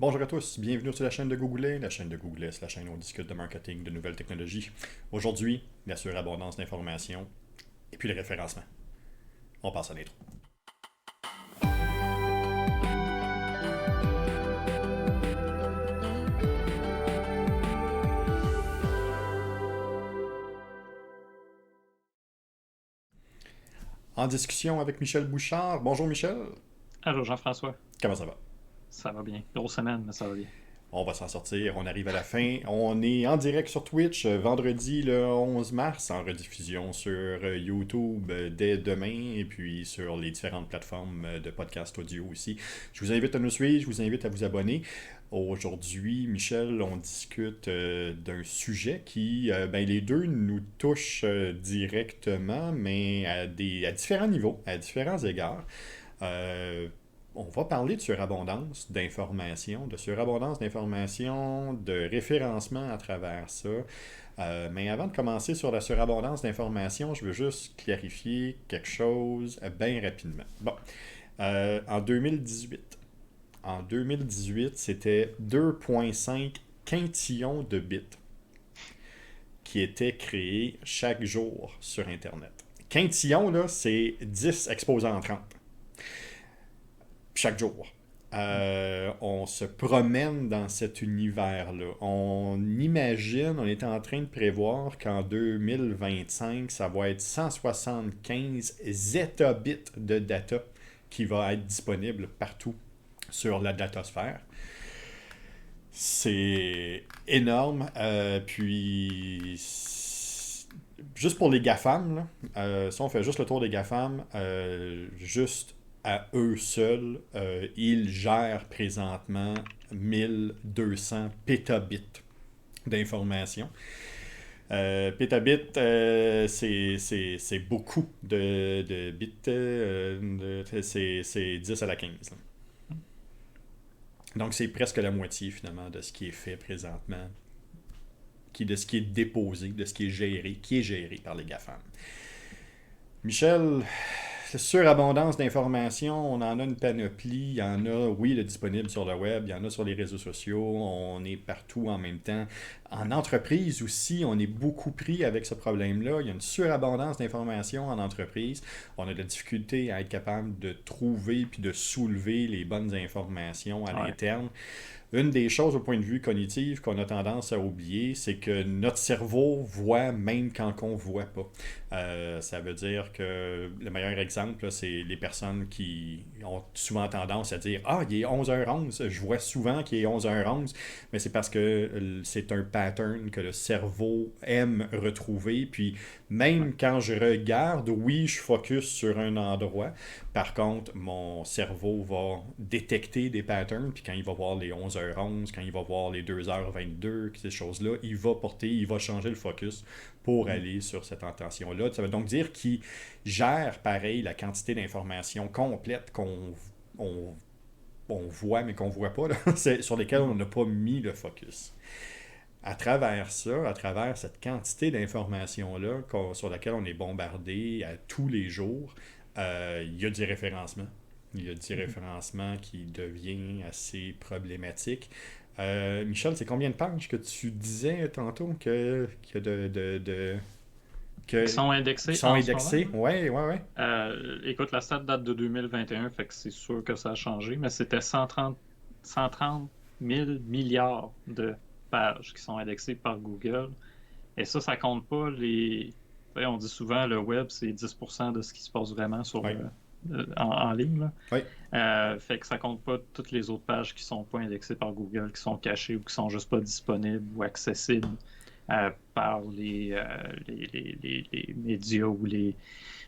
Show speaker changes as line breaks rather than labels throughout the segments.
Bonjour à tous, bienvenue sur la chaîne de Googlet. La chaîne de Googlet, c'est la chaîne où on discute de marketing, de nouvelles technologies. Aujourd'hui, la surabondance d'informations et puis le référencement. On passe à l'intro. En discussion avec Michel Bouchard. Bonjour Michel,
Allô Jean-François,
comment ça va?
ça va bien. Grosse semaine, mais ça va bien.
On va s'en sortir, on arrive à la fin. On est en direct sur Twitch vendredi le 11 mars, en rediffusion sur YouTube dès demain et puis sur les différentes plateformes de podcast audio aussi. Je vous invite à nous suivre, je vous invite à vous abonner. Aujourd'hui, Michel, on discute d'un sujet qui, les deux nous touchent directement, mais à différents niveaux, à différents égards. Euh, on va parler de surabondance d'informations, de référencement à travers ça. Mais avant de commencer sur la surabondance d'informations, je veux juste clarifier quelque chose bien rapidement. Bon, en 2018, c'était 2,5 quintillions de bits qui étaient créés chaque jour sur Internet. Quintillon, là, c'est 10 exposants 30 chaque jour. On se promène dans cet univers-là. On imagine, on est en train de prévoir qu'en 2025, ça va être 175 zettabytes de data qui va être disponible partout sur la datosphère. C'est énorme. Juste pour les GAFAM, là, si on fait juste le tour des GAFAM, juste à eux seuls, ils gèrent présentement 1200 pétabits d'informations. Pétabits, c'est beaucoup de bits. C'est 10 à la 15. Là. Donc c'est presque la moitié finalement de ce qui est fait présentement, de ce qui est déposé, de ce qui est géré par les GAFAM. Michel, surabondance d'informations, on en a une panoplie, il y en a, oui, de disponibles sur le web, il y en a sur les réseaux sociaux, on est partout en même temps. En entreprise aussi, on est beaucoup pris avec ce problème-là. Il y a une surabondance d'informations en entreprise. On a de la difficulté à être capable de trouver puis de soulever les bonnes informations à
Ouais.
l'interne. Une des choses au point de vue cognitif qu'on a tendance à oublier, c'est que notre cerveau voit même quand on ne voit pas. Ça veut dire que le meilleur exemple, là, c'est les personnes qui ont souvent tendance à dire Ah, il est 11h11, je vois souvent qu'il est 11h11, mais c'est parce que c'est un pattern que le cerveau aime retrouver. Puis
Ouais.
même quand je regarde, oui, je focus sur un endroit. Par contre, mon cerveau va détecter des patterns, puis quand il va voir les 11h11, quand il va voir les 2h22, ces choses-là, il va changer le focus pour
Mhm.
aller sur cette intention-là. Ça veut donc dire qu'il gère, pareil, la quantité d'informations complète on voit, mais qu'on ne voit pas, là, sur lesquelles on
Mhm.
n'a pas mis le focus. À travers ça, à travers cette quantité d'informations-là sur laquelle on est bombardé à tous les jours, il y a du référencement. Il y a du
Mhm.
référencement qui devient assez problématique. Michel, c'est combien de pages que tu disais tantôt qu'il y a
Qui sont
qui
indexés
sont
en ce moment,
indexés?
là.
Ouais, ouais, ouais.
Écoute, la stat date de 2021, fait que c'est sûr que ça a changé, mais c'était 130 000 milliards de pages qui sont indexées par Google. Et ça compte pas les. Tu sais, on dit souvent le web, c'est 10% de ce qui se passe vraiment
Ouais,
en ligne, là.
ouais.
Fait que ça compte pas toutes les autres pages qui sont pas indexées par Google, qui sont cachées ou qui sont juste pas disponibles ou accessibles par les médias ou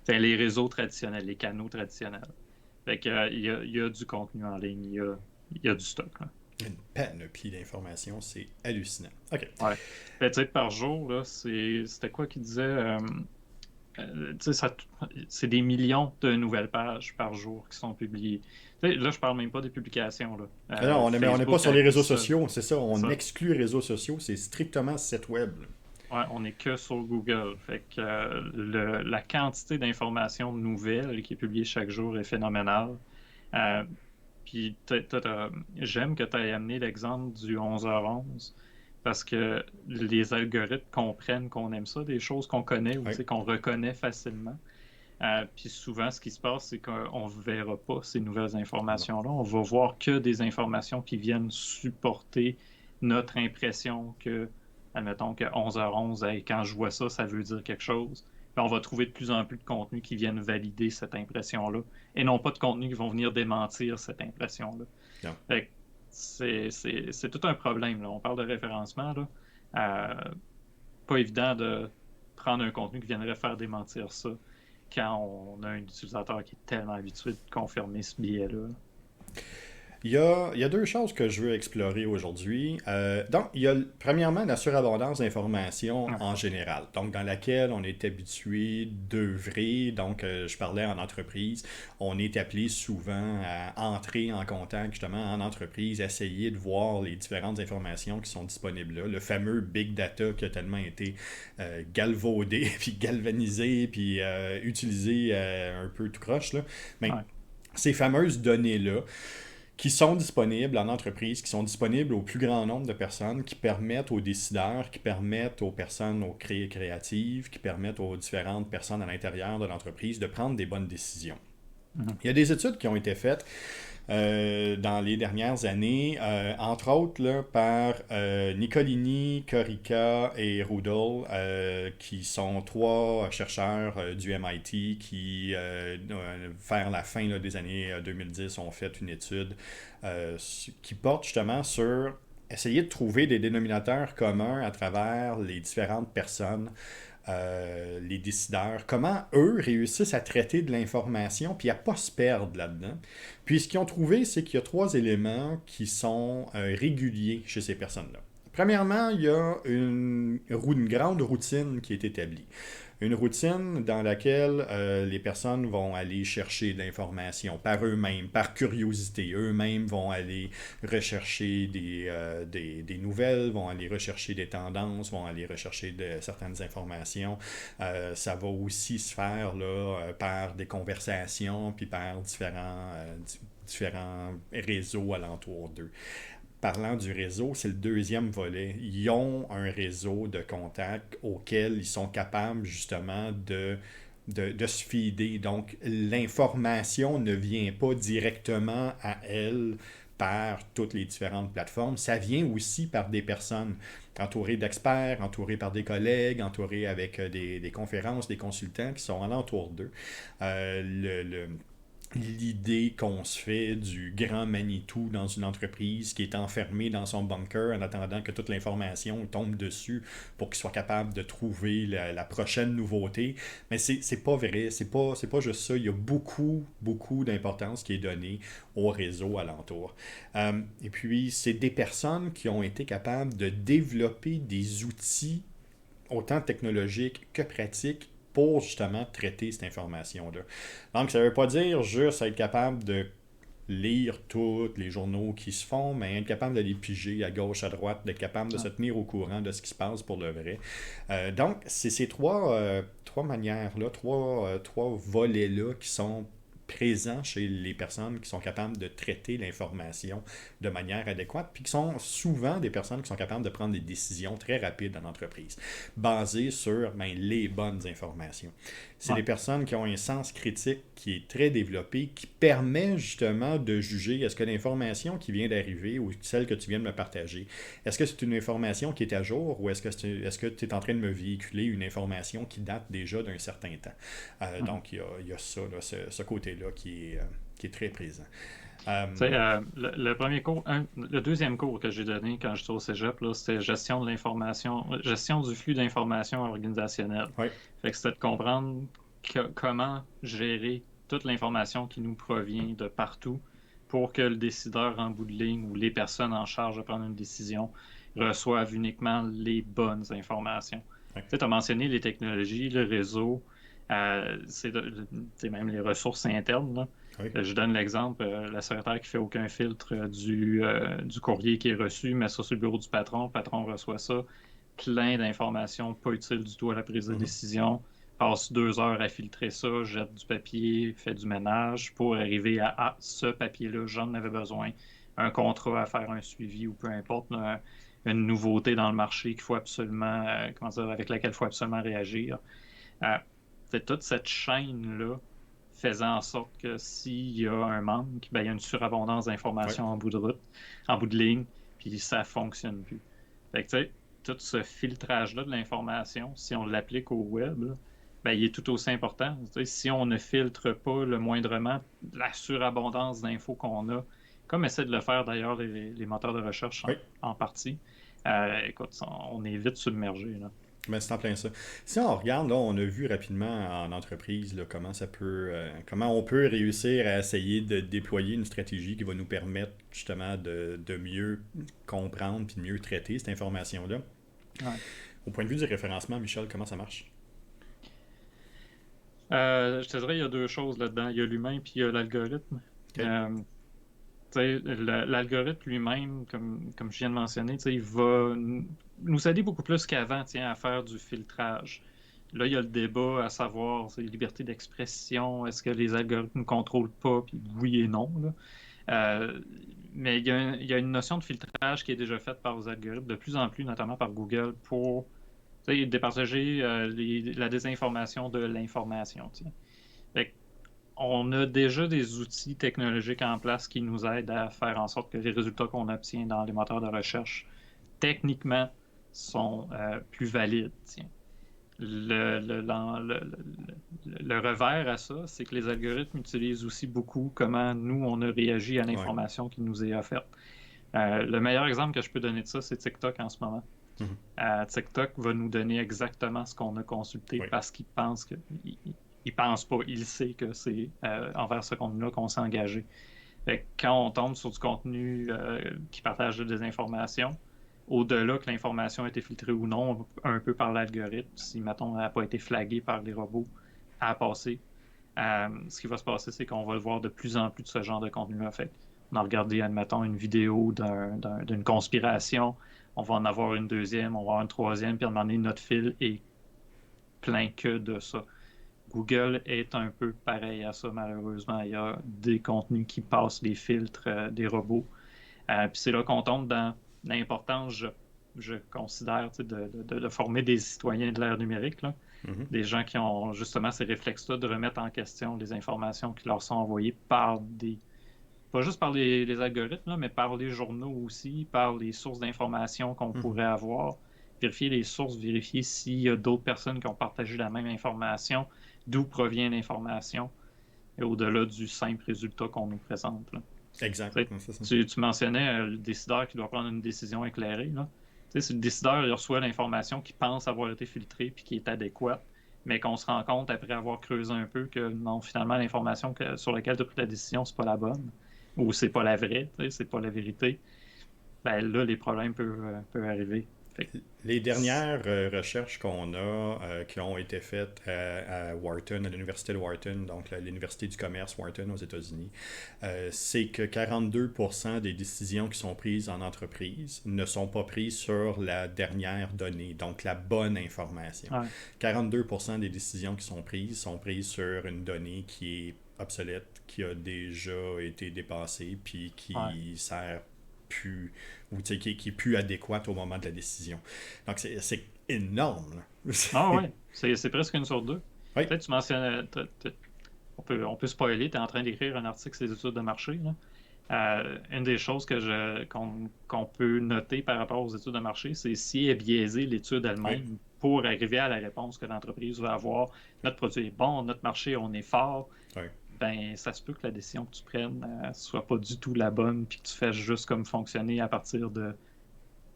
enfin, les réseaux traditionnels, les canaux traditionnels. Fait que, il y a du contenu en ligne, il y a du stock, là.
Une panoplie d'informations, c'est hallucinant. OK.
Ouais. Fait, tu sais, par jour, là, c'était quoi qui disait tu sais, c'est des millions de nouvelles pages par jour qui sont publiées. Tu sais, là, je parle même pas des publications, là.
Non, on n'est pas
Facebook
sur
à
les
lui
réseaux
seul,
sociaux, c'est ça, on
ça.
exclut les réseaux sociaux, c'est strictement site web.
Ouais, on n'est que sur Google. Fait que la quantité d'informations nouvelles qui est publiée chaque jour est phénoménale. Euh, Puis j'aime que tu aies amené l'exemple du 11h11 parce que les algorithmes comprennent qu'on aime ça, des choses qu'on connaît ou qu'on reconnaît facilement. Puis souvent, ce qui se passe, c'est qu'on ne verra pas ces nouvelles informations-là. On va voir que des informations qui viennent supporter notre impression que, admettons que 11h11, hey, quand je vois ça, ça veut dire quelque chose. Puis on va trouver de plus en plus de contenus qui viennent valider cette impression-là et non pas de contenus qui vont venir démentir cette impression-là. Fait que c'est tout un problème, là. On parle de référencement, là. Pas évident de prendre un contenu qui viendrait faire démentir ça quand on a un utilisateur qui est tellement habitué de confirmer ce biais-là.
Il y a deux choses que je veux explorer aujourd'hui. Donc, il y a premièrement la surabondance d'informations en général, donc dans laquelle on est habitué d'œuvrer. Donc, je parlais en entreprise, on est appelé souvent à entrer en contact justement en entreprise, essayer de voir les différentes informations qui sont disponibles là. Le fameux big data qui a tellement été galvaudé, puis galvanisé, puis utilisé un peu tout croche, là. Mais ces fameuses données-là, qui sont disponibles en entreprise, qui sont disponibles au plus grand nombre de personnes, qui permettent aux décideurs, qui permettent aux personnes créatives, qui permettent aux différentes personnes à l'intérieur de l'entreprise de prendre des bonnes décisions. Il y a des études qui ont été faites dans les dernières années, entre autres là, par Nicolini, Corica et Rudel, qui sont trois chercheurs du MIT qui, vers la fin là, des années 2010, ont fait une étude qui porte justement sur essayer de trouver des dénominateurs communs à travers les différentes personnes, les décideurs, comment eux réussissent à traiter de l'information puis à ne pas se perdre là-dedans. Puis ce qu'ils ont trouvé, c'est qu'il y a trois éléments qui sont réguliers chez ces personnes-là. Premièrement, il y a une grande routine qui est établie. Une routine dans laquelle les personnes vont aller chercher de l'information par eux-mêmes, par curiosité. Eux-mêmes vont aller rechercher des nouvelles, vont aller rechercher des tendances, vont aller rechercher certaines informations. Ça va aussi se faire là, par des conversations, puis par différents réseaux alentour d'eux. Parlant du réseau, c'est le deuxième volet. Ils ont un réseau de contacts auquel ils sont capables justement de se fider. Donc, l'information ne vient pas directement à elles par toutes les différentes plateformes. Ça vient aussi par des personnes entourées d'experts, entourées par des collègues, entourées avec des conférences, des consultants qui sont alentour d'eux. L'idée qu'on se fait du grand Manitou dans une entreprise qui est enfermé dans son bunker en attendant que toute l'information tombe dessus pour qu'il soit capable de trouver la prochaine nouveauté. Mais c'est pas vrai, c'est pas juste ça. Il y a beaucoup d'importance qui est donnée au réseau alentour. Et puis, c'est des personnes qui ont été capables de développer des outils autant technologiques que pratiques pour justement traiter cette information-là. Donc, ça ne veut pas dire juste être capable de lire tous les journaux qui se font, mais être capable de les piger à gauche, à droite, d'être capable de se tenir au courant de ce qui se passe pour le vrai. Donc, c'est ces trois manières-là, trois volets-là qui sont présents chez les personnes qui sont capables de traiter l'information de manière adéquate, puis qui sont souvent des personnes qui sont capables de prendre des décisions très rapides en entreprise, basées sur les bonnes informations. C'est des personnes qui ont un sens critique qui est très développé, qui permet justement de juger est-ce que l'information qui vient d'arriver ou celle que tu viens de me partager, est-ce que c'est une information qui est à jour ou est-ce que tu es en train de me véhiculer une information qui date déjà d'un certain temps. Donc, il y a ça, là, ce côté-là qui est très présent.
Le deuxième cours que j'ai donné quand j'étais au cégep, là, c'était gestion de l'information, gestion du flux d'information organisationnelle. Fait que c'était de comprendre comment gérer toute l'information qui nous provient de partout pour que le décideur en bout de ligne ou les personnes en charge de prendre une décision reçoivent uniquement les bonnes informations. Tu as mentionné les technologies, le réseau, c'est même les ressources internes, là. Je donne l'exemple, la secrétaire qui fait aucun filtre du courrier qui est reçu, met ça sur le bureau du patron, le patron reçoit ça, plein d'informations pas utiles du tout à la prise de décision, passe 2 heures à filtrer ça, jette du papier, fait du ménage pour arriver à ce papier-là, j'en avais besoin, un contrat à faire un suivi ou peu importe, là, une nouveauté dans le marché qu'il faut absolument, comment dire, avec laquelle il faut absolument réagir. C'est toute cette chaîne-là faisant en sorte que s'il y a un manque, ben, il y a une surabondance
Ouais.
d'informations en bout de route, en bout de ligne, puis ça fonctionne plus. Fait que, tu sais, tout ce filtrage-là de l'information, si on l'applique au web, là, ben, il est tout aussi important. Tu sais, si on ne filtre pas le moindrement la surabondance d'infos qu'on a, comme essaient de le faire d'ailleurs les moteurs de recherche
Oui.
en partie, écoute, on est vite submergé, là.
Mais c'est en plein ça. Si on regarde, là, on a vu rapidement en entreprise là, comment on peut réussir à essayer de déployer une stratégie qui va nous permettre justement de mieux comprendre puis de mieux traiter cette information-là.
Ouais.
Au point de vue du référencement, Michel, comment ça marche?
Je te dirais, il y a deux choses là-dedans. Il y a l'humain puis il y a l'algorithme.
OK.
L'algorithme lui-même, comme je viens de mentionner, il va nous aider beaucoup plus qu'avant à faire du filtrage. Là, il y a le débat à savoir, liberté d'expression, est-ce que les algorithmes ne contrôlent pas, puis oui et non. Là. Mais il y a une notion de filtrage qui est déjà faite par les algorithmes, de plus en plus, notamment par Google, pour départager la désinformation de l'information. On a déjà des outils technologiques en place qui nous aident à faire en sorte que les résultats qu'on obtient dans les moteurs de recherche, techniquement, sont plus valides. Tiens. Le revers à ça, c'est que les algorithmes utilisent aussi beaucoup comment nous, on a réagi à
Ouais.
l'information qui nous est offerte. Le meilleur exemple que je peux donner de ça, c'est TikTok en ce moment. TikTok va nous donner exactement ce qu'on a consulté
Oui.
parce qu'il pense que... Il pense pas, il sait que c'est envers ce contenu-là qu'on s'est engagé. Fait que quand on tombe sur du contenu qui partage des informations, au-delà que l'information a été filtrée ou non, un peu par l'algorithme, si, mettons, elle n'a pas été flaguée par les robots, à passer, ce qui va se passer, c'est qu'on va le voir de plus en plus de ce genre de contenu-là. Fait on a regardé, admettons, une vidéo d'une conspiration, on va en avoir une deuxième, on va en avoir une troisième, puis à un moment donné, notre fil est plein que de ça. Google est un peu pareil à ça, malheureusement. Il y a des contenus qui passent les filtres des robots. Puis c'est là qu'on tombe dans l'importance, je considère, de former des citoyens de l'ère numérique, là. Des gens qui ont justement ces réflexes-là de remettre en question les informations qui leur sont envoyées par pas juste par les algorithmes, là, mais par les journaux aussi, par les sources d'informations qu'on pourrait avoir. Vérifier les sources, vérifier s'il y a d'autres personnes qui ont partagé la même information, d'où provient l'information, et au-delà du simple résultat qu'on nous présente. Là.
Exact. C'est ça.
Tu mentionnais le décideur qui doit prendre une décision éclairée. Là. Si le décideur il reçoit l'information qui pense avoir été filtrée puis qui est adéquate, mais qu'on se rend compte après avoir creusé un peu que non, finalement, l'information sur laquelle tu as pris la décision, c'est pas la bonne, ou c'est pas la vraie, c'est pas la vérité, ben là, les problèmes peuvent arriver.
Les dernières recherches qu'on a qui ont été faites à Wharton, à l'université de Wharton, donc l'université du commerce Wharton aux États-Unis, c'est que 42% des décisions qui sont prises en entreprise ne sont pas prises sur la dernière donnée, donc la bonne information.
Ouais.
42% des décisions qui sont prises sur une donnée qui est obsolète, qui a déjà été dépassée, puis qui sert plus, ou qui est plus adéquate au moment de la décision. Donc c'est énorme.
Ah ouais, c'est presque une sur deux.
Oui.
Peut-être tu mentionnais, on peut spoiler, tu es en train d'écrire un article sur les études de marché. Là. Une des choses qu'on peut noter par rapport aux études de marché, c'est si est biaisée l'étude elle-même pour arriver à la réponse que l'entreprise va avoir. Notre produit est bon, notre marché, on est fort. Ben, ça se peut que la décision que tu prennes soit pas du tout la bonne, puis que tu fasses juste comme fonctionner à partir de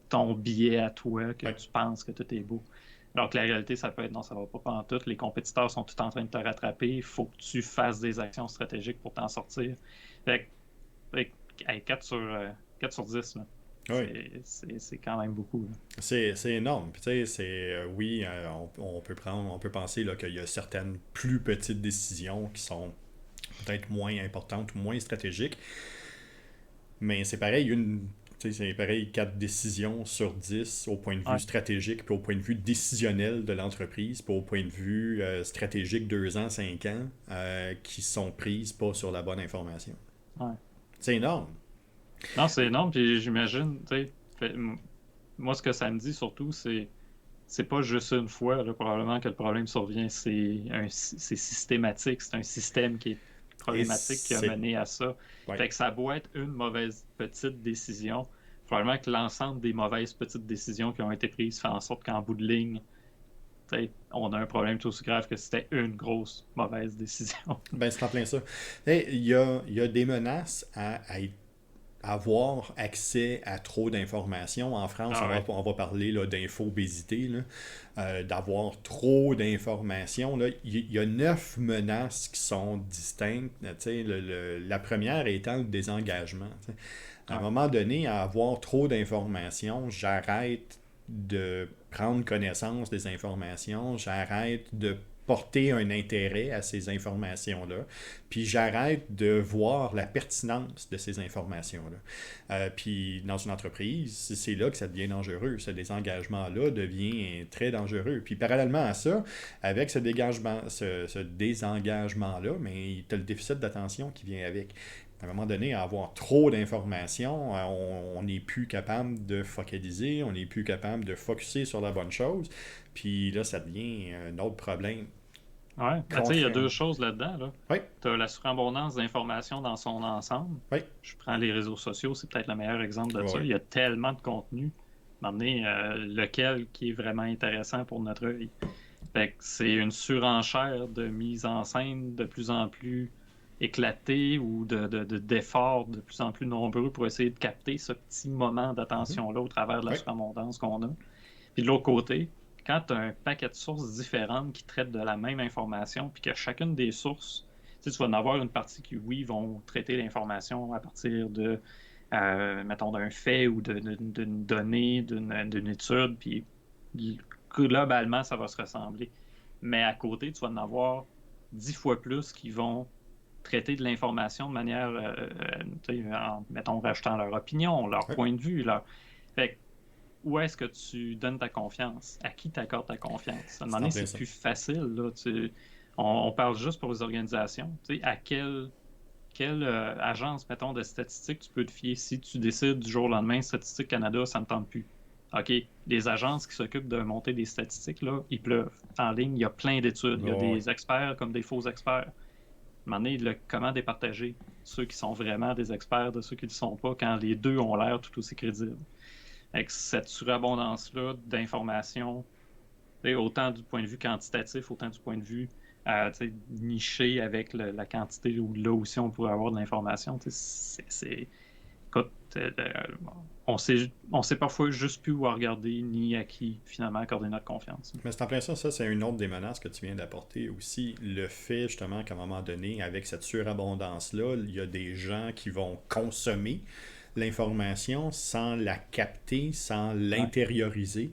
ton biais à toi, que tu penses que tout est beau. Alors que la réalité, ça peut être non, ça va pas pantoute. Les compétiteurs sont tout en train de te rattraper. Il faut que tu fasses des actions stratégiques pour t'en sortir. Fait que 4 sur 10, là. C'est quand même beaucoup.
C'est énorme. Puis, tu sais, oui, on peut penser là, qu'il y a certaines plus petites décisions qui sont peut-être moins importantes ou moins stratégiques. Mais c'est pareil, Tu sais, c'est pareil, 4 décisions sur 10 au point de vue
Ouais.
stratégique, puis au point de vue décisionnel de l'entreprise, puis au point de vue stratégique 2 ans, 5 ans, qui sont prises pas sur la bonne information.
Ouais.
C'est énorme.
Non, c'est énorme, puis j'imagine, tu sais, moi, ce que ça me dit surtout, c'est pas juste une fois, là, probablement que le problème survient, c'est systématique, c'est un système qui est
Et
problématique qui a
c'est...
mené à ça.
Ouais.
Fait que ça doit être une mauvaise petite décision. Probablement que l'ensemble des mauvaises petites décisions qui ont été prises fait en sorte qu'en bout de ligne, tu sais, on a un problème tout aussi grave que c'était une grosse mauvaise décision.
Ben, c'est en plein ça. Hey, il y a des menaces à avoir accès à trop d'informations. En France,
Ah ouais.
on va parler là, d'infobésité, là, d'avoir trop d'informations. Là. Il y a 9 menaces qui sont distinctes. Tu sais, la première étant le désengagement. Tu sais. À un
Ouais.
moment donné, à avoir trop d'informations, j'arrête de prendre connaissance des informations, j'arrête de porter un intérêt à ces informations-là, puis j'arrête de voir la pertinence de ces informations-là. Puis dans une entreprise, c'est là que ça devient dangereux. Ce désengagement-là devient très dangereux. Puis parallèlement à ça, avec ce désengagement-là, mais tu as le déficit d'attention qui vient avec. À un moment donné, à avoir trop d'informations, on n'est plus capable de focaliser, on n'est plus capable de focuser sur la bonne chose. Puis là, ça devient un autre problème.
Ouais. Ben, tu sais, il y a deux choses là-dedans, là.
Oui,
Tu as la surabondance d'informations dans son ensemble.
oui,
Je prends les réseaux sociaux, c'est peut-être le meilleur exemple de ça.
oui.
Il y a tellement de contenu. À un moment donné, lequel qui est vraiment intéressant pour notre œil. Fait que c'est une surenchère de mise en scène de plus en plus éclatée ou d'efforts de plus en plus nombreux pour essayer de capter ce petit moment
Mhm.
d'attention-là au travers de la
Oui,
surabondance qu'on a. Puis de l'autre côté, quand tu as un paquet de sources différentes qui traitent de la même information, puis que chacune des sources, tu vas en avoir une partie qui, oui, vont traiter l'information à partir de, mettons, d'un fait ou d'une donnée, d'une étude, puis globalement, ça va se ressembler. Mais à côté, tu vas en avoir 10 fois plus qui vont traiter de l'information de manière, mettons, rajoutant leur opinion, leur
oui.
point de vue. Fait où est-ce que tu donnes ta confiance? À qui tu accordes ta confiance? À un moment
C'est en
donné,
plein
c'est
ça.
plus facile. Là. On parle juste pour les organisations. À quelle agence, mettons, de statistiques tu peux te fier si tu décides du jour au lendemain, Statistique Canada, ça ne me tente plus. OK, les agences qui s'occupent de monter des statistiques, là, ils pleuvent. En ligne, il y a plein d'études. Il y a
Oui,
des experts comme des faux experts. À un moment donné, comment départager ceux qui sont vraiment des experts de ceux qui ne le sont pas quand les deux ont l'air tout aussi crédibles? Avec cette surabondance-là d'informations, autant du point de vue quantitatif, autant du point de vue niché avec la quantité où là aussi on pourrait avoir de l'information. Écoute, on sait parfois juste plus où regarder ni à qui finalement accorder notre confiance.
mais c'est en plein ça. Ça, c'est une autre des menaces que tu viens d'apporter aussi. Le fait, justement, qu'à un moment donné, avec cette surabondance-là, il y a des gens qui vont consommer l'information sans la capter, sans
Ouais.
l'intérioriser.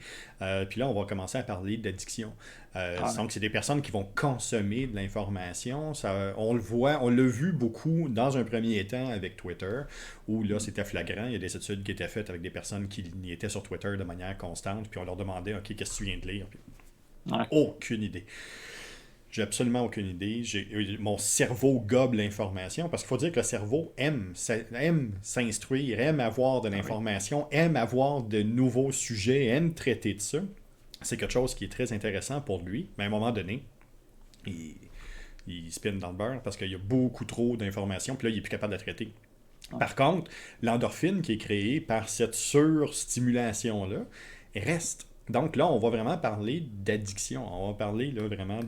Puis là, on va commencer à parler d'addiction.
Ouais.
Donc, c'est des personnes qui vont consommer de l'information. On le voit, on l'a vu beaucoup dans un premier temps avec Twitter, où là, c'était flagrant. Il y a des études qui étaient faites avec des personnes qui y étaient sur Twitter de manière constante, puis on leur demandait, OK, qu'est-ce que tu viens de lire? Puis,
Ouais.
aucune idée. J'ai absolument aucune idée. Mon cerveau gobe l'information parce qu'il faut dire que le cerveau aime s'instruire, aime avoir de
Ah oui.
l'information, aime avoir de nouveaux sujets, aime traiter de ça. C'est quelque chose qui est très intéressant pour lui. Mais à un moment donné, il, il spin dans le beurre parce qu'il y a beaucoup trop d'informations, puis là, il est plus capable de la traiter.
Ouais.
Par contre, l'endorphine qui est créée par cette surstimulation-là reste. Donc là, on va vraiment parler d'addiction. On va parler là, vraiment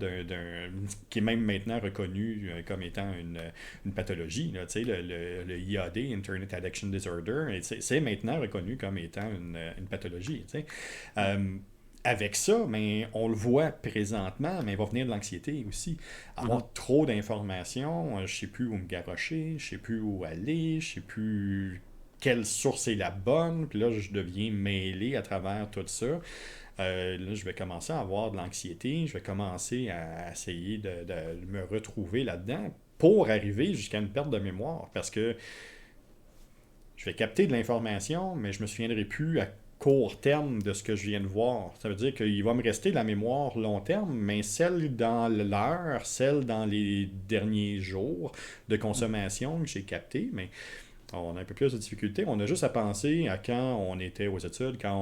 qui est même maintenant reconnu comme étant une pathologie. Là, le IAD, Internet Addiction Disorder, et c'est maintenant reconnu comme étant une pathologie.
Ouais.
Avec ça, mais on le voit présentement, mais il va venir de l'anxiété aussi.
Mhm.
Avoir trop d'informations, je sais plus où me garrocher, je sais plus où aller, je sais plus quelle source est la bonne, puis là, je deviens mêlé à travers tout ça. Là, je vais commencer à avoir de l'anxiété, je vais commencer à essayer de me retrouver là-dedans pour arriver jusqu'à une perte de mémoire, parce que Je vais capter de l'information, mais je me souviendrai plus à court terme de ce que je viens de voir. Ça veut dire qu'il va me rester la mémoire long terme, mais celle dans l'heure, celle dans les derniers jours de consommation que j'ai capté, mais on a un peu plus de difficultés. On a juste à penser à quand on était aux études, quand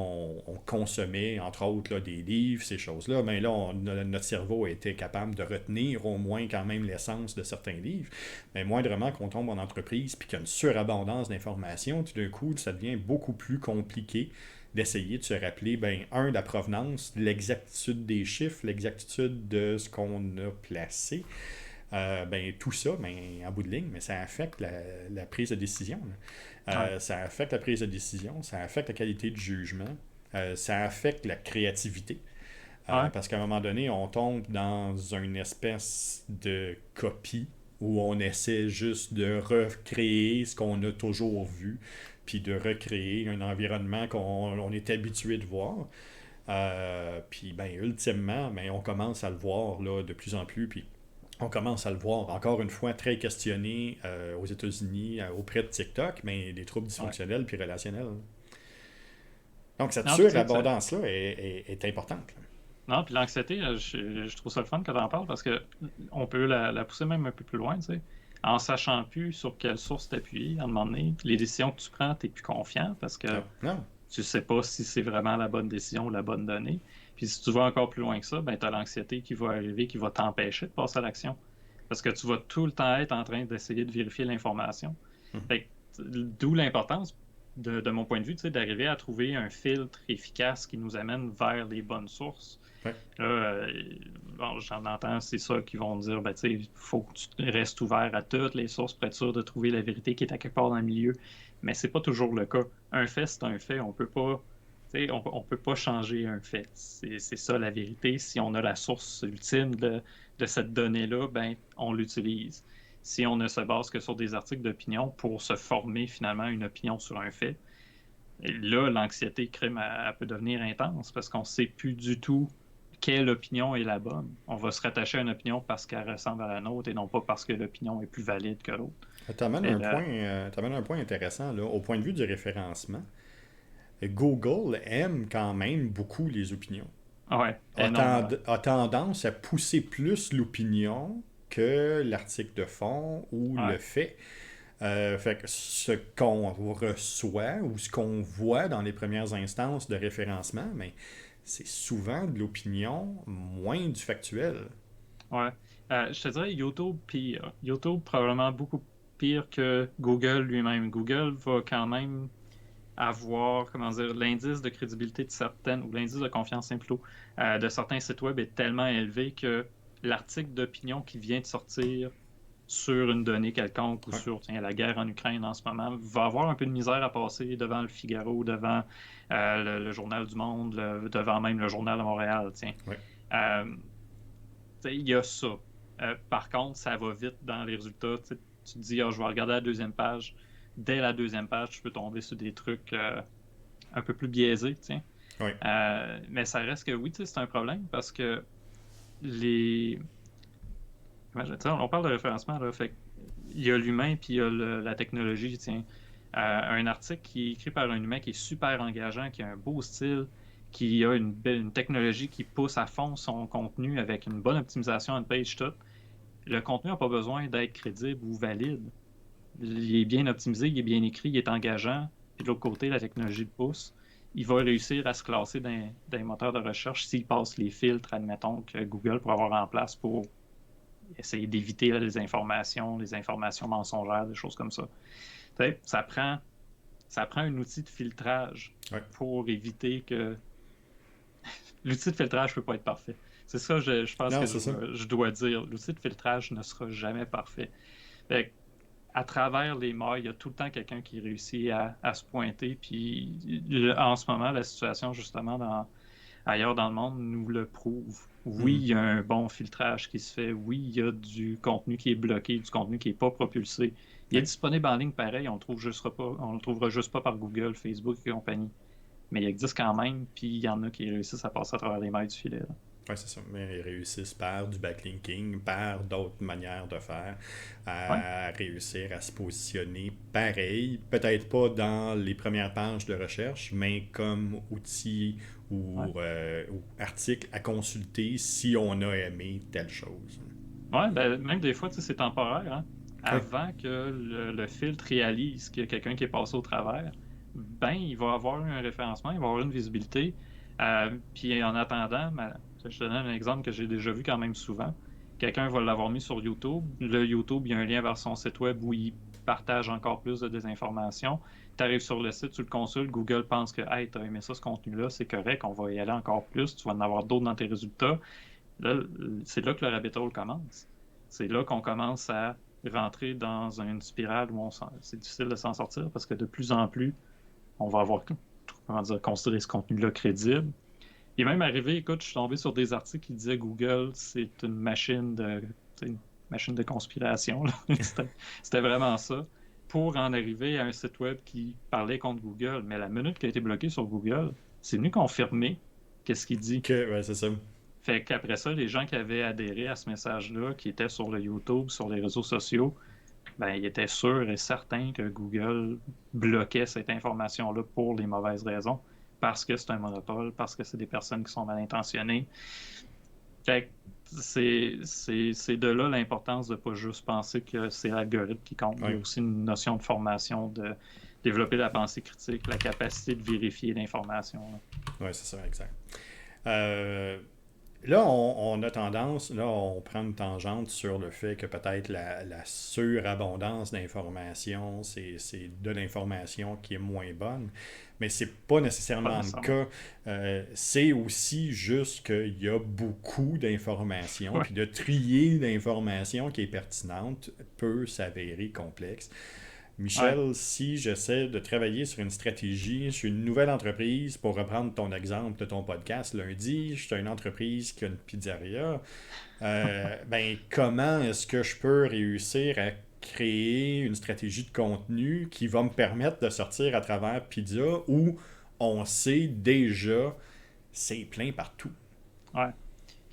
on consommait, entre autres, là, des livres, ces choses-là. Mais là, notre cerveau était capable de retenir au moins quand même l'essence de certains livres. Mais moindrement qu'on tombe en entreprise puis qu'il y a une surabondance d'informations, tout d'un coup, ça devient beaucoup plus compliqué d'essayer de se rappeler, de la provenance, l'exactitude des chiffres, l'exactitude de ce qu'on a placé. Tout ça, en bout de ligne, mais ça affecte la prise de décision. Ça affecte la prise de décision, ça affecte la qualité de jugement, ça affecte la créativité. Parce qu'à un moment donné, on tombe dans une espèce de copie où on essaie juste de recréer ce qu'on a toujours vu, puis de recréer un environnement qu'on est habitué de voir. Ultimement, on commence à le voir là, de plus en plus, puis on commence à le voir, encore une fois, très questionné aux États-Unis auprès de TikTok, mais des troubles dysfonctionnels puis relationnels. Donc, cette surabondance-là est importante. Là.
Non, puis l'anxiété, je trouve ça le fun quand on en parle parce que on peut la pousser même un peu plus loin, tu sais. En sachant plus sur quelle source t'appuyer, à un moment donné, les décisions que tu prends, t'es plus confiant parce que tu sais pas si c'est vraiment la bonne décision ou la bonne donnée. Puis si tu vas encore plus loin que ça, tu as l'anxiété qui va arriver, qui va t'empêcher de passer à l'action. Parce que tu vas tout le temps être en train d'essayer de vérifier l'information. D'où l'importance, de mon point de vue, d'arriver à trouver un filtre efficace qui nous amène vers les bonnes sources.
Ouais.
Là, j'en entends, c'est ça qui vont dire, il faut que tu restes ouvert à toutes les sources pour être sûr de trouver la vérité qui est à quelque part dans le milieu. Mais c'est pas toujours le cas. Un fait, c'est un fait. On peut pas changer un fait. C'est ça la vérité. Si on a la source ultime de cette donnée-là, on l'utilise. Si on ne se base que sur des articles d'opinion pour se former finalement une opinion sur un fait, et là, l'anxiété crime, elle peut devenir intense parce qu'on ne sait plus du tout quelle opinion est la bonne. On va se rattacher à une opinion parce qu'elle ressemble à la nôtre et non pas parce que l'opinion est plus valide que l'autre.
Tu amènes un point intéressant là, au point de vue du référencement. Google aime quand même beaucoup les opinions.
Ouais,
a tendance à pousser plus l'opinion que l'article de fond ou le fait. Fait que ce qu'on reçoit ou ce qu'on voit dans les premières instances de référencement, c'est souvent de l'opinion, moins du factuel.
Ouais. Je te dirais YouTube pire. YouTube probablement beaucoup pire que Google lui-même. Google va quand même avoir, l'indice de crédibilité de certaines, ou l'indice de confiance plutôt, de certains sites web est tellement élevé que l'article d'opinion qui vient de sortir sur une donnée quelconque ou sur la guerre en Ukraine en ce moment va avoir un peu de misère à passer devant le Figaro, devant le Journal du Monde, devant même le Journal de Montréal. Il y a ça. Par contre, ça va vite dans les résultats. Tu te dis, je vais regarder la deuxième page. Dès la deuxième page, tu peux tomber sur des trucs un peu plus biaisés. Mais ça reste que oui, c'est un problème parce que on parle de référencement, là, fait il y a l'humain puis il y a la technologie. Un article qui est écrit par un humain qui est super engageant, qui a un beau style, qui a une technologie qui pousse à fond son contenu avec une bonne optimisation on page tout. Le contenu n'a pas besoin d'être crédible ou valide. Il est bien optimisé, il est bien écrit, il est engageant. Puis de l'autre côté, la technologie le pousse. Il va réussir à se classer dans les moteurs de recherche s'il passe les filtres, admettons, que Google pourrait avoir en place pour essayer d'éviter les informations mensongères, des choses comme ça. Ça prend un outil de filtrage pour éviter que... L'outil de filtrage ne peut pas être parfait. C'est ça, je pense que je dois dire. L'outil de filtrage ne sera jamais parfait. À travers les mailles, il y a tout le temps quelqu'un qui réussit à se pointer. Puis en ce moment, la situation, justement, ailleurs dans le monde, nous le prouve. Oui, il y a un bon filtrage qui se fait. Oui, il y a du contenu qui est bloqué, du contenu qui n'est pas propulsé. Il est disponible en ligne pareil, on le trouvera juste pas par Google, Facebook et compagnie. Mais il existe quand même, puis il y en a qui réussissent à passer à travers les mailles du filet. Là.
Ouais, c'est ça. Mais ils réussissent par du backlinking, par d'autres manières de faire,
Ouais,
à réussir à se positionner pareil. Peut-être pas dans les premières pages de recherche, mais comme outil
ouais.
ou article à consulter si on a aimé telle chose.
Ouais, ben, même des fois, tu sais, c'est temporaire, hein.
Oui.
Avant que le filtre réalise qu'il y a quelqu'un qui est passé au travers, ben, il va avoir un référencement, il va avoir une visibilité. Puis en attendant, je te donne un exemple que j'ai déjà vu quand même souvent. Quelqu'un va l'avoir mis sur YouTube. Le YouTube, il y a un lien vers son site web où il partage encore plus de désinformation. Tu arrives sur le site, tu le consultes, Google pense que hey, tu as aimé ça, ce contenu-là, c'est correct, on va y aller encore plus, tu vas en avoir d'autres dans tes résultats. Là, c'est là que le rabbit hole commence. C'est là qu'on commence à rentrer dans une spirale où c'est difficile de s'en sortir parce que de plus en plus, on va avoir, comment dire, considéré ce contenu-là crédible. Il est même arrivé, écoute, je suis tombé sur des articles qui disaient Google, c'est une machine de conspiration. C'était vraiment ça. Pour en arriver à un site web qui parlait contre Google. Mais la minute qui a été bloquée sur Google, c'est venu confirmer qu'est-ce qu'il dit.
Ouais, c'est ça.
Fait qu'après ça, les gens qui avaient adhéré à ce message-là, qui étaient sur le YouTube, sur les réseaux sociaux, ben, ils étaient sûrs et certains que Google bloquait cette information-là pour les mauvaises raisons, parce que c'est un monopole, parce que c'est des personnes qui sont mal intentionnées. Fait que c'est de là l'importance de ne pas juste penser que c'est l'algorithme qui compte. Il y a
Ouais,
aussi une notion de formation, de développer la pensée critique, la capacité de vérifier l'information.
ouais, c'est ça, exact. Euh, Là, on a tendance, là, on prend une tangente sur le fait que peut-être la surabondance d'informations, c'est de l'information qui est moins bonne, mais c'est pas
Pas
nécessairement le
nécessairement.
cas. C'est aussi juste qu'il y a beaucoup d'informations,
Ouais.
puis de trier l'information qui est pertinente peut s'avérer complexe.
Ouais.
Michel, si j'essaie de travailler sur une stratégie, je suis une nouvelle entreprise, pour reprendre ton exemple de ton podcast lundi, je suis une entreprise qui a une pizzeria, ben comment est-ce que je peux réussir à créer une stratégie de contenu qui va me permettre de sortir à travers Pizza où on sait déjà c'est plein partout.
Ouais.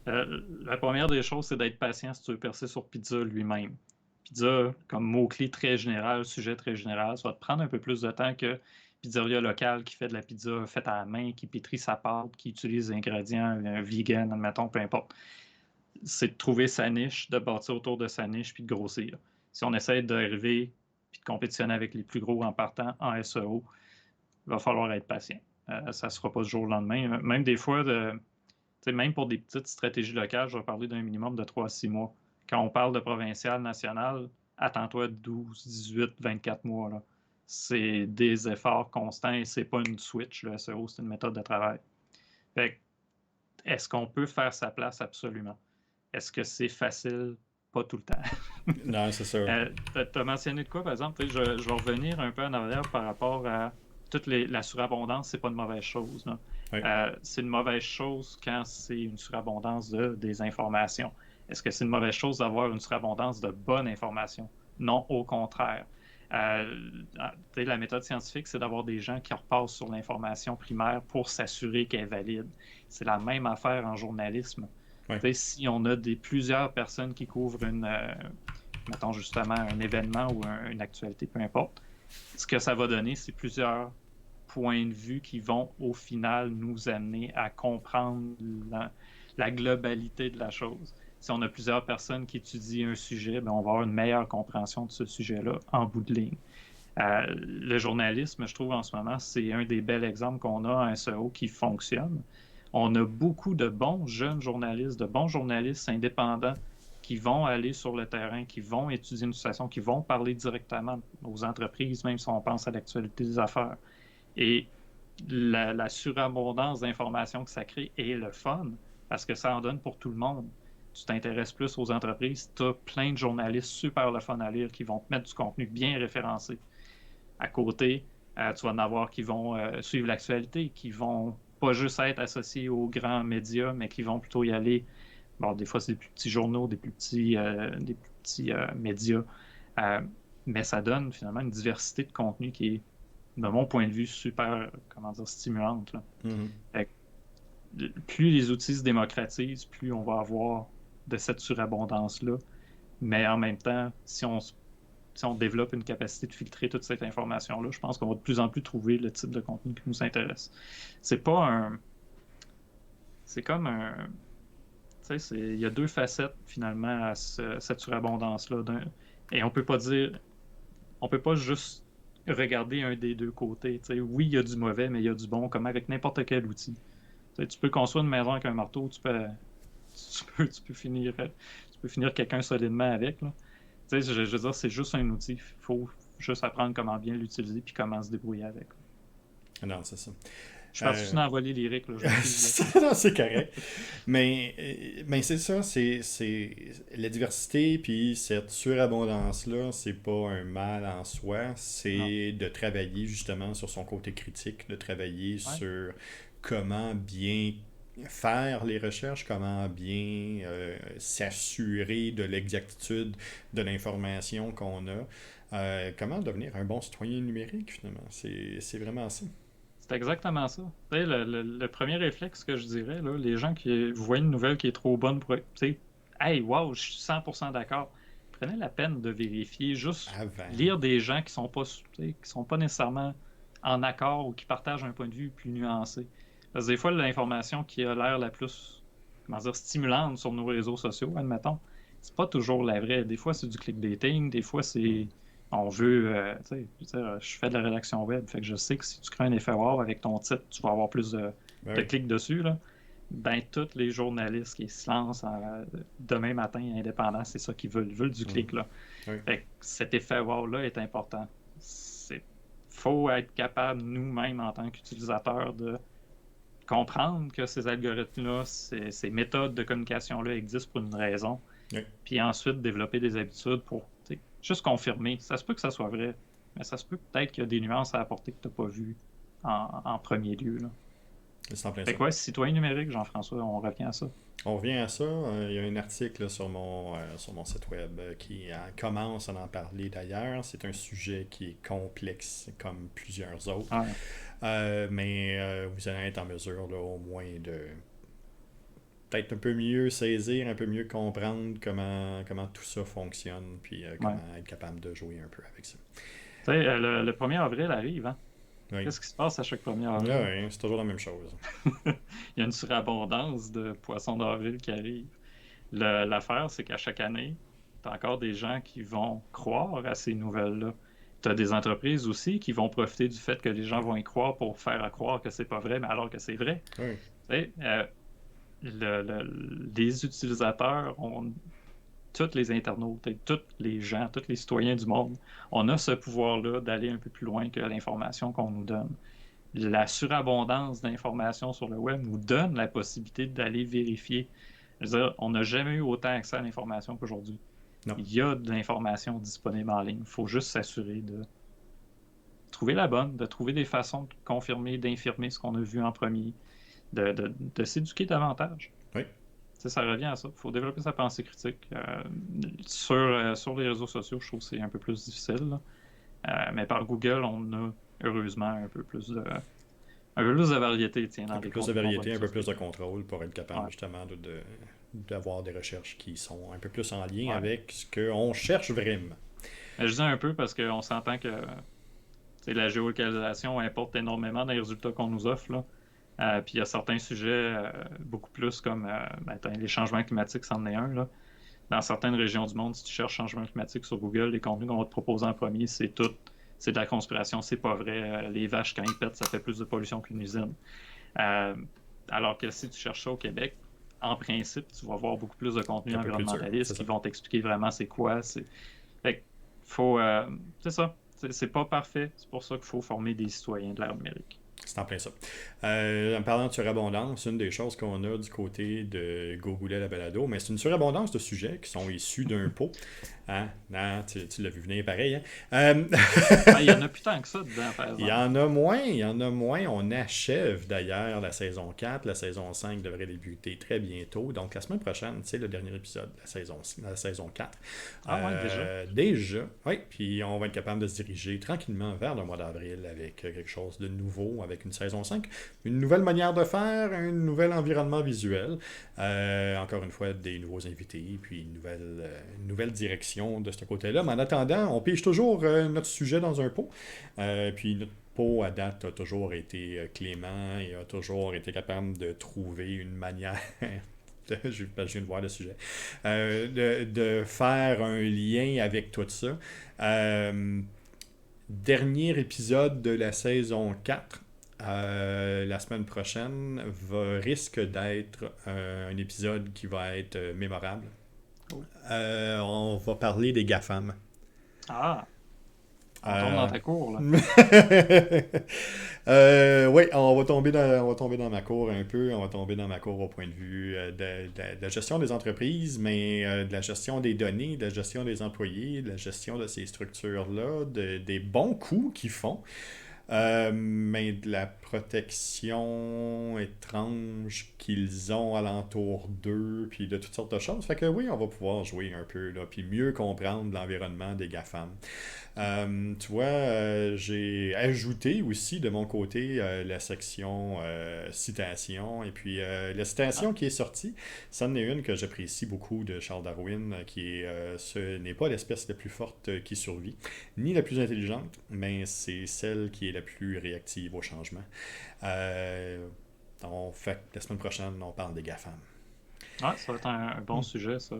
La première des choses, c'est d'être patient si tu veux percer sur pizza lui-même. Pizza, comme mot-clé très général, sujet très général, ça va te prendre un peu plus de temps que pizzeria locale qui fait de la pizza faite à la main, qui pétrit sa pâte, qui utilise des ingrédients vegan, admettons, peu importe. C'est de trouver sa niche, de bâtir autour de sa niche, puis de grossir. Si on essaie d'arriver puis de compétitionner avec les plus gros en partant en SEO, il va falloir être patient. Ça ne se fera pas du jour au lendemain. Même des fois, même pour des petites stratégies locales, je vais parler d'un minimum de 3 à 6 mois. Quand on parle de provincial, national, attends-toi 12, 18, 24 mois. Là. C'est des efforts constants et c'est pas une switch. Le SEO, c'est une méthode de travail. Fait est-ce qu'on peut faire sa place? Absolument. Est-ce que c'est facile? Pas tout le temps.
Non, c'est ça.
Tu as mentionné de quoi, par exemple? Je vais revenir un peu en arrière par rapport à la surabondance, c'est pas une mauvaise chose.
Oui.
C'est une mauvaise chose quand c'est une surabondance de des informations. Est-ce que c'est une mauvaise chose d'avoir une surabondance de bonnes informations? Non, au contraire. La méthode scientifique, c'est d'avoir des gens qui repassent sur l'information primaire pour s'assurer qu'elle est valide. C'est la même affaire en journalisme.
Oui.
Si on a plusieurs personnes qui couvrent mettons justement un événement ou une actualité, peu importe, ce que ça va donner, c'est plusieurs points de vue qui vont au final nous amener à comprendre la globalité de la chose. Si on a plusieurs personnes qui étudient un sujet, bien, on va avoir une meilleure compréhension de ce sujet-là en bout de ligne. Le journalisme, je trouve en ce moment, c'est un des bels exemples qu'on a en SEO qui fonctionne. On a beaucoup de bons jeunes journalistes, de bons journalistes indépendants qui vont aller sur le terrain, qui vont étudier une situation, qui vont parler directement aux entreprises, même si on pense à l'actualité des affaires. Et la surabondance d'informations que ça crée est le fun, parce que ça en donne pour tout le monde. Tu t'intéresses plus aux entreprises, tu as plein de journalistes super le fun à lire qui vont te mettre du contenu bien référencé. À côté, tu vas en avoir qui vont suivre l'actualité, qui vont pas juste être associés aux grands médias, mais qui vont plutôt y aller. Bon, des fois, c'est des plus petits journaux, des plus petits médias. Euh, mais ça donne finalement une diversité de contenu qui est, de mon point de vue, super, comment dire, stimulante. Là.
Mhm.
Fait plus les outils se démocratisent, plus on va avoir de cette surabondance-là. Mais en même temps, si on développe une capacité de filtrer toute cette information-là, je pense qu'on va de plus en plus trouver le type de contenu qui nous intéresse. C'est pas un... C'est comme un... Tu sais, il y a deux facettes, finalement, à cette surabondance-là. Et on peut pas dire... On peut pas juste regarder un des deux côtés. Tu sais, oui, il y a du mauvais, mais il y a du bon, comme avec n'importe quel outil. Tu sais, tu peux construire une maison avec un marteau, tu peux finir quelqu'un solidement avec, là. Tu sais, je veux dire, c'est juste un outil. Il faut juste apprendre comment bien l'utiliser puis comment se débrouiller avec.
Non, c'est ça.
Je suis parti dans voler lyrique, là, je m'excuse.
Non, c'est correct. Mais c'est ça, c'est la diversité, puis cette surabondance-là, c'est pas un mal en soi,
Non.
c'est de travailler justement sur son côté critique, de travailler
Ouais.
sur comment bien faire les recherches, comment bien s'assurer de l'exactitude de l'information qu'on a, comment devenir un bon citoyen numérique finalement. C'est vraiment ça.
C'est exactement ça. Tu sais, le premier réflexe que je dirais, là, les gens qui voient une nouvelle qui est trop bonne pour... Tu sais, hey, wow, je suis 100% d'accord. Prenez la peine de vérifier, juste
Avant.
lire des gens tu sais, qui sont pas nécessairement en accord ou qui partagent un point de vue plus nuancé. Parce que des fois, l'information qui a l'air la plus, comment dire, stimulante sur nos réseaux sociaux, admettons, c'est pas toujours la vraie. Des fois, c'est du clickbaiting, des fois, c'est on veut, tu sais, je fais de la rédaction web, fait que je sais que si tu crées un effet wow avec ton titre, tu vas avoir plus
Ben
de
oui.
clics dessus, là. Ben, tous les journalistes qui se lancent demain matin indépendants, c'est ça qu'ils veulent. Ils veulent du clic, là.
Oui.
Fait que cet effet wow-là est important. Faut être capable, nous-mêmes, en tant qu'utilisateurs, de comprendre que ces algorithmes-là, ces méthodes de communication-là existent pour une raison,
Oui.
puis ensuite développer des habitudes pour juste confirmer. Ça se peut que ça soit vrai, mais ça se peut peut-être qu'il y a des nuances à apporter que tu n'as pas vues en premier lieu. Là.
C'est en plein
Fait
ça.
que ouais, citoyen numérique, Jean-François, on revient à ça.
On revient à ça. Il y a un article là, sur mon site web qui commence à en parler d'ailleurs. C'est un sujet qui est complexe comme plusieurs autres.
Ouais,
Mais vous allez être en mesure là, au moins de peut-être un peu mieux saisir, un peu mieux comprendre comment tout ça fonctionne, puis
ouais.
comment être capable de jouer un peu avec ça.
Tu sais, le 1er avril arrive, hein?
Oui.
Qu'est-ce qui se passe à chaque 1er
Ah
avril?
oui, c'est toujours la même chose.
Il y a une surabondance de poissons d'avril qui arrive. L'affaire, c'est qu'à chaque année, tu as encore des gens qui vont croire à ces nouvelles-là. Tu as des entreprises aussi qui vont profiter du fait que les gens vont y croire pour faire croire que c'est pas vrai, mais alors que c'est vrai.
Oui.
Tu sais, les utilisateurs, tous les internautes, tous les gens, tous les citoyens du monde, on a ce pouvoir-là d'aller un peu plus loin que l'information qu'on nous donne. La surabondance d'informations sur le web nous donne la possibilité d'aller vérifier. Je veux dire, on n'a jamais eu autant accès à l'information qu'aujourd'hui.
Non.
Il y a de l'information disponible en ligne. Il faut juste s'assurer de trouver la bonne, de trouver des façons de confirmer, d'infirmer ce qu'on a vu en premier, de s'éduquer davantage.
Oui.
Ça revient à ça. Il faut développer sa pensée critique. Sur les réseaux sociaux, je trouve que c'est un peu plus difficile. Mais par Google, on a heureusement un peu plus de variété, tiens,
Un
dans
peu
les
plus de
contenus qu'on va
variété,
nous
un peu plus de
offrir.
contrôle pour être capable
Ouais,
justement d'avoir des recherches qui sont un peu plus en lien
ouais.
avec ce qu'on cherche vraiment.
Mais je dis un peu parce qu'on s'entend que la géolocalisation importe énormément dans les résultats qu'on nous offre. Là. Puis il y a certains sujets beaucoup plus comme les changements climatiques, c'en est un. Là. Dans certaines régions du monde, si tu cherches changement climatique sur Google, les contenus qu'on va te proposer en premier, c'est de la conspiration, c'est pas vrai. Les vaches, quand ils pètent, ça fait plus de pollution qu'une usine. Euh, alors que si tu cherches ça au Québec, en principe, tu vas avoir beaucoup plus de contenus
Un peu plus dur, c'est
environnementalistes qui
ça.
vont t'expliquer vraiment c'est quoi. Fait que faut, c'est ça. C'est pas parfait. C'est pour ça qu'il faut former des citoyens de l'ère numérique.
C'est en plein ça. En parlant de surabondance, une des choses qu'on a du côté de Gogoulet la balado, mais c'est une surabondance de sujets qui sont issus d'un pot. Hein? Non, tu l'as vu venir pareil. Hein?
Il y en a plus tant que ça dedans, par
Il y
exemple.
en a moins, il y en a moins. On achève d'ailleurs la saison 4. La saison 5 devrait débuter très bientôt. Donc la semaine prochaine, c'est le dernier épisode de la saison 4.
Ah ouais, déjà.
Déjà, oui. Puis on va être capable de se diriger tranquillement vers le mois d'avril avec quelque chose de nouveau, avec avec une saison 5. Une nouvelle manière de faire, un nouvel environnement visuel. Encore une fois, des nouveaux invités, puis une nouvelle direction de ce côté-là. Mais en attendant, on pige toujours notre sujet dans un pot. Puis notre pot, à date, a toujours été clément et a toujours été capable de trouver une manière... je viens de voir le sujet. De faire un lien avec tout ça. Dernier épisode de la saison 4, la semaine prochaine, risque d'être un épisode qui va être mémorable. On va parler des GAFAM.
Ah! On tombe dans ta cour, là.
Oui, on va tomber dans ma cour un peu. On va tomber dans ma cour au point de vue de la gestion des entreprises, mais de la gestion des données, de la gestion des employés, de la gestion de ces structures-là, des bons coups qu'ils font. Mais de la protection étrange qu'ils ont alentour d'eux, puis de toutes sortes de choses. Fait que oui, on va pouvoir jouer un peu, là, puis mieux comprendre l'environnement des GAFAM. Tu vois, j'ai ajouté aussi de mon côté la section citation, et puis la citation qui est sortie, ça en est une que j'apprécie beaucoup de Charles Darwin, qui est ce n'est pas l'espèce la plus forte qui survit, ni la plus intelligente, mais c'est celle qui est la plus réactive au changement. Donc, fait la semaine prochaine, on parle des GAFAM.
Ah, ça va être un bon sujet, ça.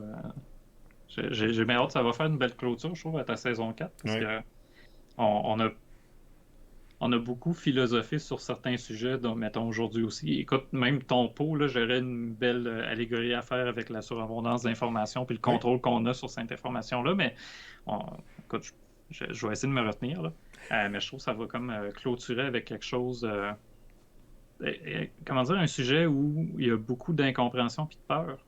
J'ai bien hâte, ça va faire une belle clôture, je trouve, à ta saison 4, parce que on a beaucoup philosophé sur certains sujets, donc, mettons aujourd'hui aussi. Écoute, même ton pot, là, j'aurais une belle allégorie à faire avec la surabondance d'informations puis le contrôle qu'on a sur cette information-là, mais écoute, je vais essayer de me retenir, là. Mais je trouve que ça va comme clôturer avec quelque chose, comment dire, un sujet où il y a beaucoup d'incompréhension puis de peur.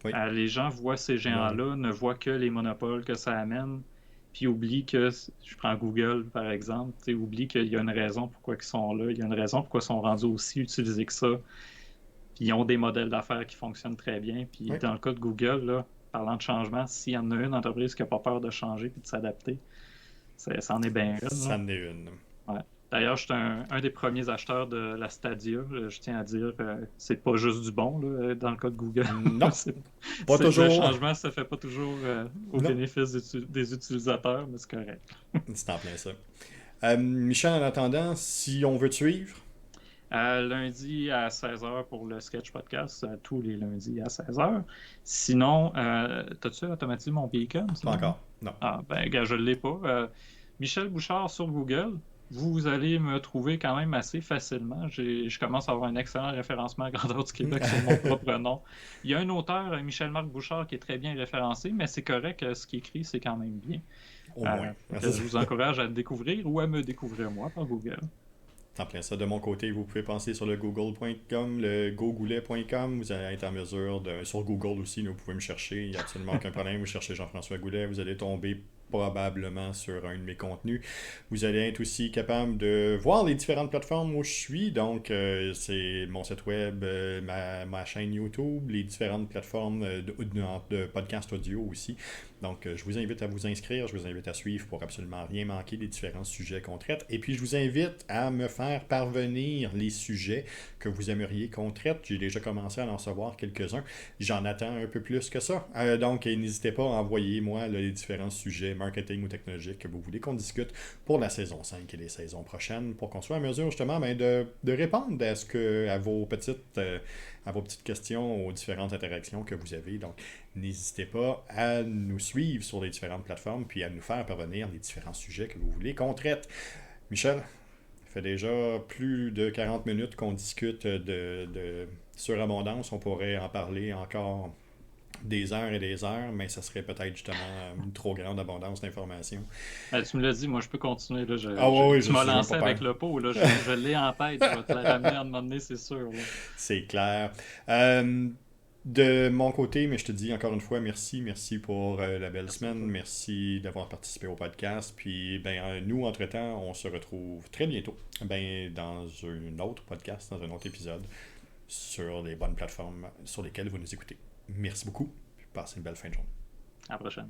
Oui.
Les gens voient ces géants-là, ne voient que les monopoles que ça amène, puis oublient que, je prends Google par exemple, oublient qu'il y a une raison pourquoi ils sont là, il y a une raison pourquoi ils sont rendus aussi utilisés que ça, puis ils ont des modèles d'affaires qui fonctionnent très bien, puis dans le cas de Google, là, parlant de changement, s'il y en a une entreprise qui n'a pas peur de changer puis de s'adapter, ça en est bien une.
Ça en est une.
Ouais. D'ailleurs, je suis un des premiers acheteurs de la Stadia. Je tiens à dire, c'est pas juste du bon là, dans le cas de Google.
Non, pas toujours.
Le changement se fait pas toujours au bénéfice des utilisateurs, mais c'est correct.
C'est en plein ça. Michel, en attendant, si on veut te suivre?
Lundi à 16h pour le Sketch Podcast, tous les lundis à 16h. Sinon, t'as-tu automatisé mon beacon?
Pas encore, non.
Ah, ben, gars, je l'ai pas. Michel Bouchard sur Google. Vous allez me trouver quand même assez facilement. Je commence à avoir un excellent référencement à grandeur du Québec sur mon propre nom. Il y a un auteur, Michel-Marc Bouchard, qui est très bien référencé, mais c'est correct, ce qu'il écrit, c'est quand même bien.
Au moins.
Je vous encourage à le découvrir ou à me découvrir moi par Google.
En plein ça. De mon côté, vous pouvez penser sur le google.com, le gogoulet.com. Vous allez être en mesure sur Google aussi, vous pouvez me chercher. Il n'y a absolument aucun problème. Vous cherchez Jean-François Goulet, vous allez tomber probablement sur un de mes contenus. Vous allez être aussi capable de voir les différentes plateformes où je suis. Donc, c'est mon site web, ma chaîne YouTube, les différentes plateformes de podcast audio aussi. Donc, je vous invite à vous inscrire, je vous invite à suivre pour absolument rien manquer des différents sujets qu'on traite. Et puis, je vous invite à me faire parvenir les sujets que vous aimeriez qu'on traite. J'ai déjà commencé à en recevoir quelques-uns. J'en attends un peu plus que ça. Donc, n'hésitez pas à envoyer moi les différents sujets marketing ou technologiques que vous voulez qu'on discute pour la saison 5 et les saisons prochaines pour qu'on soit en mesure justement de répondre à vos petites questions, aux différentes interactions que vous avez. Donc, n'hésitez pas à nous suivre sur les différentes plateformes puis à nous faire parvenir les différents sujets que vous voulez qu'on traite. Michel, ça fait déjà plus de 40 minutes qu'on discute de surabondance. On pourrait en parler encore des heures et des heures, mais ça serait peut-être justement une trop grande abondance d'informations.
Tu me l'as dit, moi je peux continuer. Là,
tu
m'as lancé avec le pot. Là, je l'ai en tête, je vais te la ramener à un moment donné, c'est sûr. Là.
C'est clair. De mon côté, mais je te dis encore une fois, merci pour la belle semaine. Merci d'avoir participé au podcast. Puis, nous, entre-temps, on se retrouve très bientôt dans un autre podcast, dans un autre épisode, sur les bonnes plateformes sur lesquelles vous nous écoutez. Merci beaucoup. Passez une belle fin de journée.
À la prochaine.